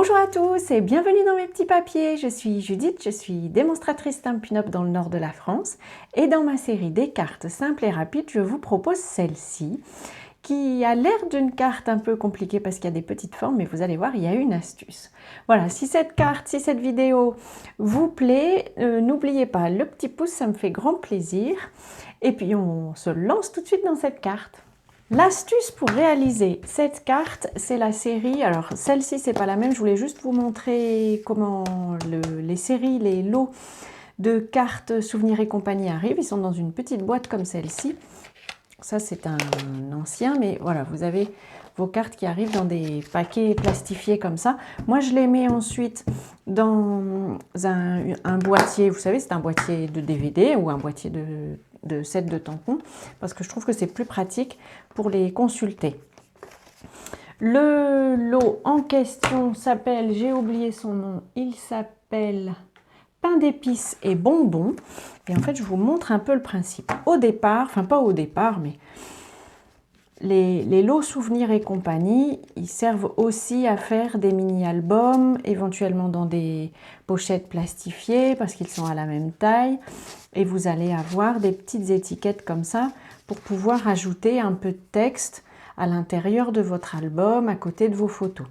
Bonjour à tous et bienvenue dans mes petits papiers. Je suis Judith, je suis démonstratrice Stampin' Up dans le nord de la France et dans ma série des cartes simples et rapides, je vous propose celle-ci qui a l'air d'une carte un peu compliquée parce qu'il y a des petites formes, mais vous allez voir, il y a une astuce. Voilà, si cette vidéo vous plaît, n'oubliez pas le petit pouce, ça me fait grand plaisir. Et puis on se lance tout de suite dans cette carte. L'astuce pour réaliser cette carte, c'est la série. Alors celle-ci, c'est pas la même. Je voulais juste vous montrer comment les séries, les lots de cartes souvenirs et compagnie arrivent. Ils sont dans une petite boîte comme celle-ci. Ça, c'est un ancien, mais voilà, vous avez vos cartes qui arrivent dans des paquets plastifiés comme ça. Moi, je les mets ensuite dans un boîtier. Vous savez, c'est un boîtier de DVD ou un boîtier de set de tampons, parce que je trouve que c'est plus pratique pour les consulter. Le lot en question s'appelle, j'ai oublié son nom, il s'appelle pain d'épices et bonbons. Et en fait, je vous montre un peu le principe. Au départ, enfin pas au départ, mais les lots souvenirs et compagnie, ils servent aussi à faire des mini-albums, éventuellement dans des pochettes plastifiées parce qu'ils sont à la même taille. Et vous allez avoir des petites étiquettes comme ça pour pouvoir ajouter un peu de texte à l'intérieur de votre album, à côté de vos photos.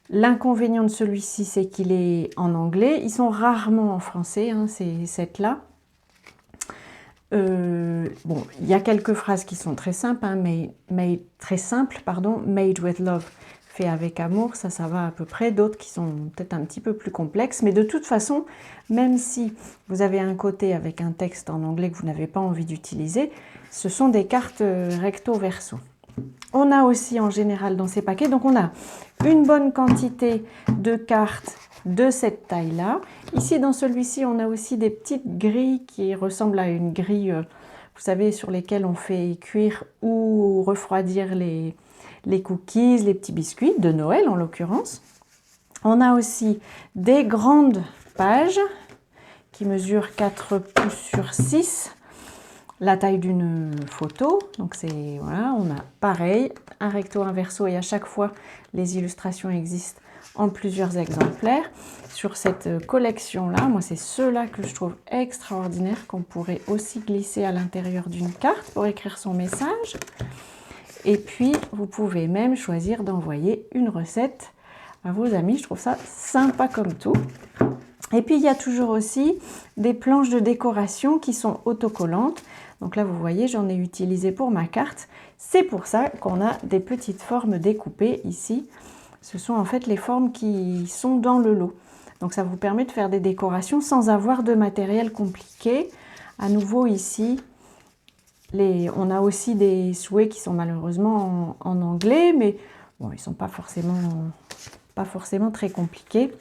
L'inconvénient de celui-ci, c'est qu'il est en anglais. Ils sont rarement en français, hein, ces sets-là. Bon, il y a quelques phrases qui sont très simples, hein, made with love, fait avec amour, ça va à peu près. D'autres qui sont peut-être un petit peu plus complexes, mais de toute façon, même si vous avez un côté avec un texte en anglais que vous n'avez pas envie d'utiliser, ce sont des cartes recto-verso. On a aussi en général dans ces paquets, donc on a une bonne quantité de cartes de cette taille-là. Ici, dans celui-ci, on a aussi des petites grilles qui ressemblent à une grille, vous savez, sur lesquelles on fait cuire ou refroidir les cookies, les petits biscuits, de Noël en l'occurrence. On a aussi des grandes pages qui mesurent 4 pouces sur 6, la taille d'une photo. Donc c'est, voilà, on a pareil, un recto, un verso, et à chaque fois, les illustrations existent en plusieurs exemplaires. Sur cette collection-là, moi c'est ceux-là que je trouve extraordinaires, qu'on pourrait aussi glisser à l'intérieur d'une carte pour écrire son message. Et puis, vous pouvez même choisir d'envoyer une recette à vos amis. Je trouve ça sympa comme tout. Et puis, il y a toujours aussi des planches de décoration qui sont autocollantes. Donc là, vous voyez, j'en ai utilisé pour ma carte. C'est pour ça qu'on a des petites formes découpées ici. Ce sont en fait les formes qui sont dans le lot. Donc ça vous permet de faire des décorations sans avoir de matériel compliqué. À nouveau ici, on a aussi des souhaits qui sont malheureusement en anglais, mais bon, ils ne sont pas forcément très compliqués.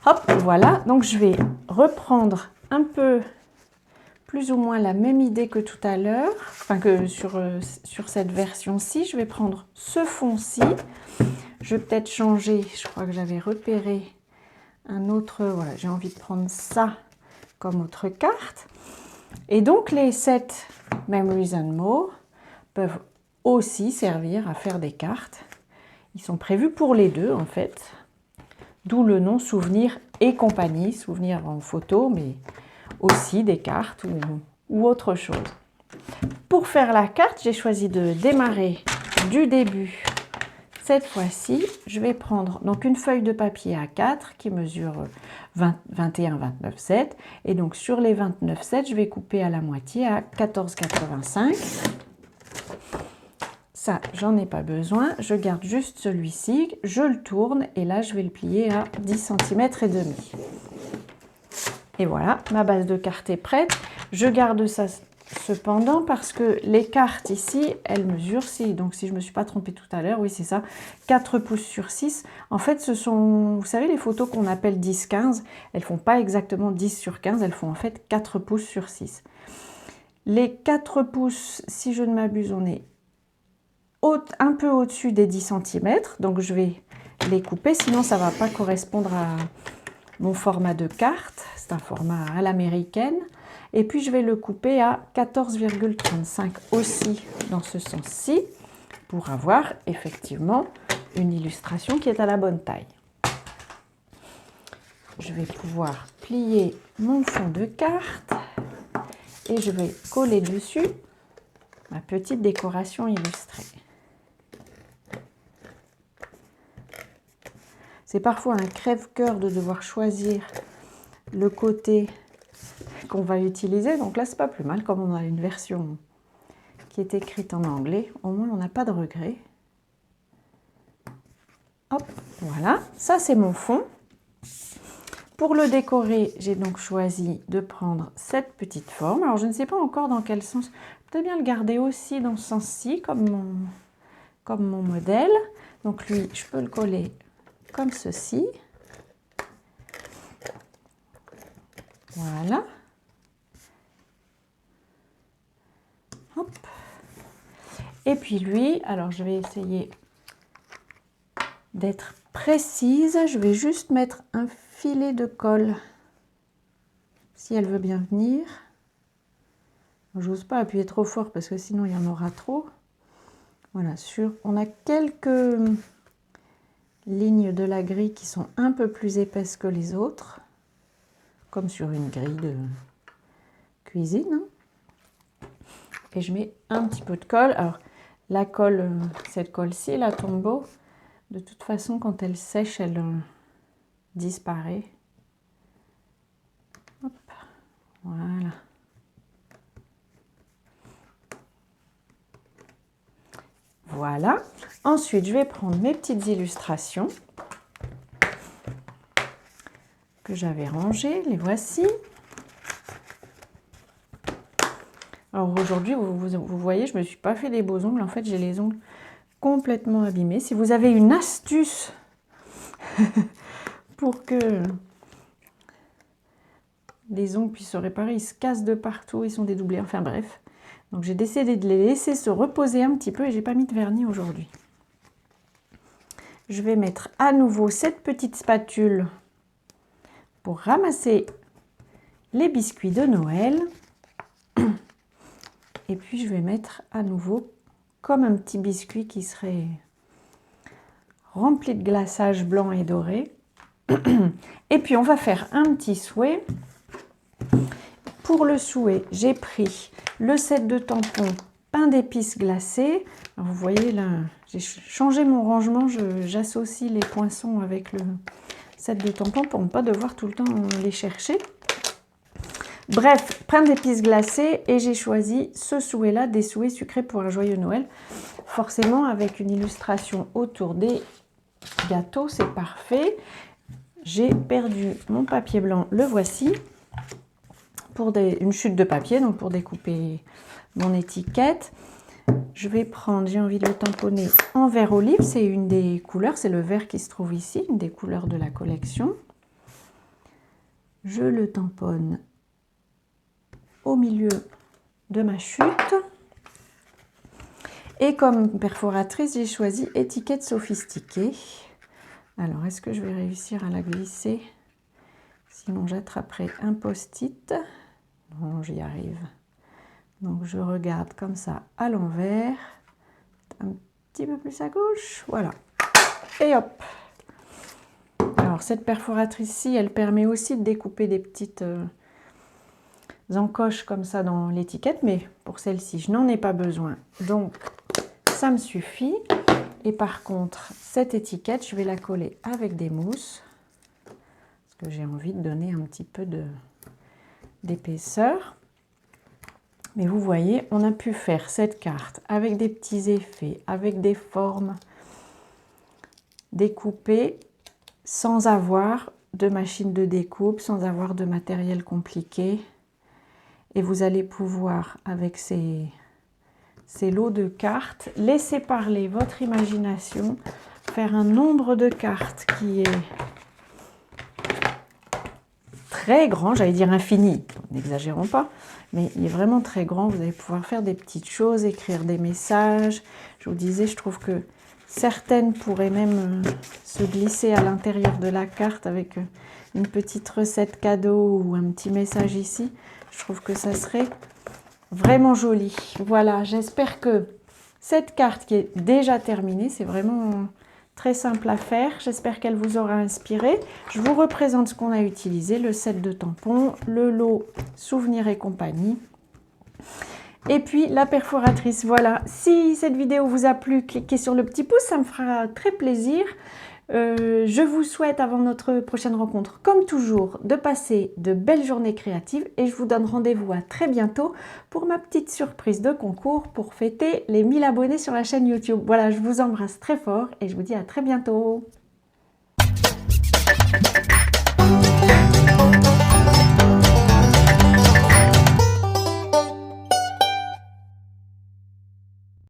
Hop, voilà. Donc je vais reprendre un peu plus ou moins la même idée que tout à l'heure, enfin que sur cette version-ci. Je vais prendre ce fond-ci. Je vais peut-être changer, je crois que j'avais repéré un autre, voilà, j'ai envie de prendre ça comme autre carte. Et donc les sets Memories and More peuvent aussi servir à faire des cartes. Ils sont prévus pour les deux en fait, d'où le nom Souvenirs et compagnie, souvenirs en photo, mais aussi des cartes ou autre chose. Pour faire la carte, j'ai choisi de démarrer du début. Cette fois-ci, je vais prendre donc une feuille de papier A4 qui mesure 21-29,7. Et donc sur les 29,7, je vais couper à la moitié à 14,85. Ça, j'en ai pas besoin. Je garde juste celui-ci, je le tourne et là, je vais le plier à 10 cm et demi. Et voilà, ma base de carte est prête. Je garde ça cependant parce que les cartes ici, elles mesurent, donc si je ne me suis pas trompée tout à l'heure, oui c'est ça, 4 pouces sur 6. En fait, ce sont, vous savez, les photos qu'on appelle 10-15, elles ne font pas exactement 10 sur 15, elles font en fait 4 pouces sur 6. Les 4 pouces, si je ne m'abuse, on est un peu au-dessus des 10 cm, donc je vais les couper, sinon ça ne va pas correspondre à mon format de carte, c'est un format à l'américaine. Et puis je vais le couper à 14,35 aussi dans ce sens-ci pour avoir effectivement une illustration qui est à la bonne taille. Je vais pouvoir plier mon fond de carte et je vais coller dessus ma petite décoration illustrée. C'est parfois un crève-cœur de devoir choisir le côté qu'on va utiliser. Donc là, c'est pas plus mal, comme on a une version qui est écrite en anglais. Au moins, on n'a pas de regret. Hop, voilà. Ça, c'est mon fond. Pour le décorer, j'ai donc choisi de prendre cette petite forme. Alors, je ne sais pas encore dans quel sens. Peut-être bien le garder aussi dans ce sens-ci, comme mon modèle. Donc, lui, je peux le coller comme ceci. Voilà. Hop. Et puis lui, alors je vais essayer d'être précise. Je vais juste mettre un filet de colle, si elle veut bien venir. J'ose pas appuyer trop fort parce que sinon il y en aura trop. Voilà, on a quelques lignes de la grille qui sont un peu plus épaisses que les autres, comme sur une grille de cuisine. Et je mets un petit peu de colle. Alors, la colle, cette colle-ci, la Tombow, de toute façon, quand elle sèche, elle disparaît. Hop, voilà. Voilà. Ensuite, je vais prendre mes petites illustrations que j'avais rangées. Les voici. Alors aujourd'hui, vous voyez, je ne me suis pas fait des beaux ongles. En fait, j'ai les ongles complètement abîmés. Si vous avez une astuce pour que les ongles puissent se réparer, ils se cassent de partout, ils sont dédoublés. Enfin bref. Donc j'ai décidé de les laisser se reposer un petit peu et j'ai pas mis de vernis aujourd'hui. Je vais mettre à nouveau cette petite spatule pour ramasser les biscuits de Noël. Et puis je vais mettre à nouveau comme un petit biscuit qui serait rempli de glaçage blanc et doré. Et puis on va faire un petit souhait. Pour le souhait, j'ai pris le set de tampons pain d'épices glacé. Alors vous voyez là, j'ai changé mon rangement, j'associe les poinçons avec le set de tampons pour ne pas devoir tout le temps les chercher. Bref, pain d'épices glacé et j'ai choisi ce souhait-là, des souhaits sucrés pour un joyeux Noël. Forcément avec une illustration autour des gâteaux, c'est parfait. J'ai perdu mon papier blanc, le voici, pour une chute de papier, donc pour découper mon étiquette. Je vais prendre, j'ai envie de le tamponner en vert olive, c'est une des couleurs, c'est le vert qui se trouve ici, une des couleurs de la collection. Je le tamponne au milieu de ma chute. Et comme perforatrice, j'ai choisi étiquette sophistiquée. Alors, est-ce que je vais réussir à la glisser? Sinon, j'attraperai un post-it. Non, j'y arrive. Donc, je regarde comme ça à l'envers. Un petit peu plus à gauche. Voilà. Et hop. Alors, cette perforatrice-ci, elle permet aussi de découper des petites encoches comme ça dans l'étiquette. Mais pour celle-ci, je n'en ai pas besoin. Donc, ça me suffit. Et par contre, cette étiquette, je vais la coller avec des mousses. Parce que j'ai envie de donner un petit peu d'épaisseur. Mais vous voyez, on a pu faire cette carte avec des petits effets, avec des formes découpées, sans avoir de machine de découpe, sans avoir de matériel compliqué. Et vous allez pouvoir, avec ces lots de cartes, laisser parler votre imagination, faire un nombre de cartes qui est très grand, j'allais dire infini, n'exagérons pas, mais il est vraiment très grand. Vous allez pouvoir faire des petites choses, écrire des messages. Je vous disais, je trouve que certaines pourraient même se glisser à l'intérieur de la carte avec une petite recette cadeau ou un petit message ici. Je trouve que ça serait vraiment joli. Voilà, j'espère que cette carte qui est déjà terminée, c'est vraiment très simple à faire. J'espère qu'elle vous aura inspiré. Je vous représente ce qu'on a utilisé, le set de tampons, le lot Souvenirs et compagnie. Et puis la perforatrice, voilà. Si cette vidéo vous a plu, cliquez sur le petit pouce, ça me fera très plaisir. Je vous souhaite, avant notre prochaine rencontre, comme toujours, de passer de belles journées créatives et je vous donne rendez-vous à très bientôt pour ma petite surprise de concours pour fêter les 1000 abonnés sur la chaîne YouTube. Voilà, je vous embrasse très fort et je vous dis à très bientôt.